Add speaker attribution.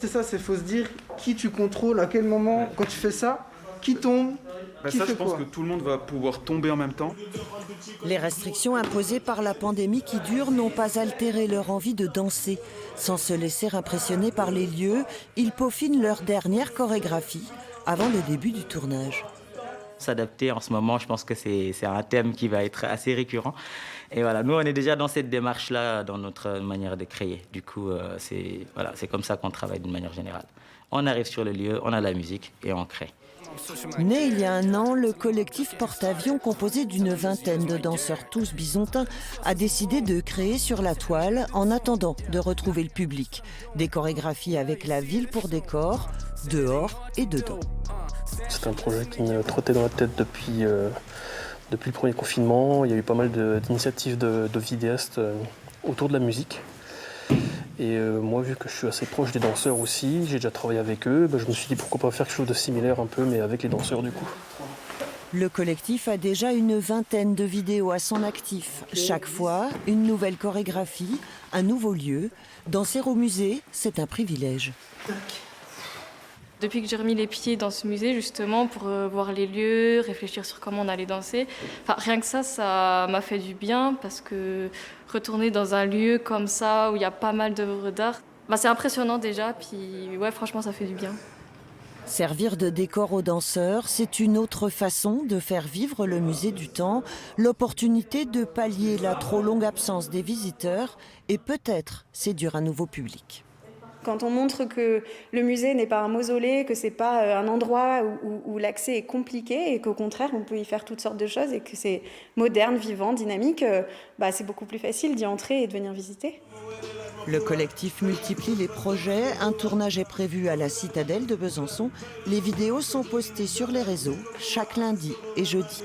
Speaker 1: C'est ça, c'est faut se dire qui tu contrôles, à quel moment, quand tu fais ça, qui tombe, qui
Speaker 2: Ça,
Speaker 1: fait
Speaker 2: je pense
Speaker 1: quoi.
Speaker 2: que tout le monde va pouvoir tomber en même temps.
Speaker 3: Les restrictions imposées par la pandémie qui dure n'ont pas altéré leur envie de danser. Sans se laisser impressionner par les lieux, ils peaufinent leur dernière chorégraphie avant le début du tournage.
Speaker 4: S'adapter en ce moment, je pense que c'est un thème qui va être assez récurrent. Et voilà, nous, on est déjà dans cette démarche-là dans notre manière de créer. Du coup, c'est comme ça qu'on travaille d'une manière générale. On arrive sur le lieu, on a la musique et on crée.
Speaker 3: Né il y a un an, le collectif Porte-Avions, composé d'une vingtaine de danseurs tous bisontins, a décidé de créer sur la toile en attendant de retrouver le public. Des chorégraphies avec la ville pour décor, dehors et dedans.
Speaker 5: C'est un projet qui me trottait dans la tête depuis le premier confinement. Il y a eu pas mal d'initiatives de vidéastes autour de la musique. Et moi, vu que je suis assez proche des danseurs aussi, j'ai déjà travaillé avec eux, je me suis dit pourquoi pas faire quelque chose de similaire un peu, mais avec les danseurs du coup.
Speaker 3: Le collectif a déjà une vingtaine de vidéos à son actif. Chaque fois, une nouvelle chorégraphie, un nouveau lieu. Danser au musée, c'est un privilège.
Speaker 6: Depuis que j'ai remis les pieds dans ce musée, justement, pour voir les lieux, réfléchir sur comment on allait danser, rien que ça m'a fait du bien, parce que retourner dans un lieu comme ça, où il y a pas mal d'œuvres d'art, c'est impressionnant déjà, puis ouais, franchement, ça fait du bien.
Speaker 3: Servir de décor aux danseurs, c'est une autre façon de faire vivre le musée du temps, l'opportunité de pallier la trop longue absence des visiteurs et peut-être séduire un nouveau public.
Speaker 7: Quand on montre que le musée n'est pas un mausolée, que c'est pas un endroit où l'accès est compliqué et qu'au contraire on peut y faire toutes sortes de choses et que c'est moderne, vivant, dynamique, c'est beaucoup plus facile d'y entrer et de venir visiter.
Speaker 3: Le collectif multiplie les projets. Un tournage est prévu à la Citadelle de Besançon. Les vidéos sont postées sur les réseaux chaque lundi et jeudi.